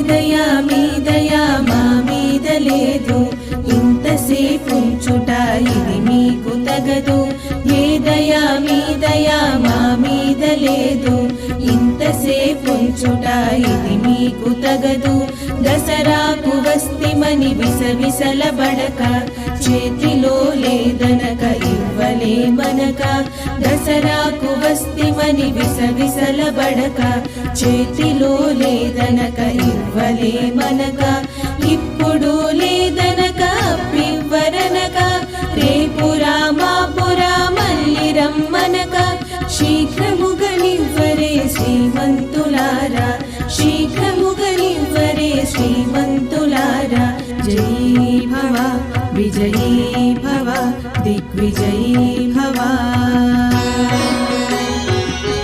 దయా మా మీద లేదు, ఇంతసేపుంచుట ఇది మీకు తగదు. ఏ దయా మా మీద లేదు, ఇంతసేపుంచుట ఇది మీకు తగదు. దసరాకు వస్తిమని విసవిసలబడక, చేతిలో లేదనక ఇవ్వలేమనక. దసరాకు వస్తిమని విసవిసలబడక, చేతిలో లేదనక ఇవ్వలేమనక. ఇప్పుడు లేదనక అప్పివ్వరనక, రేపు రామాపురా మళ్ళీ రమ్మనక. శీఘ్ర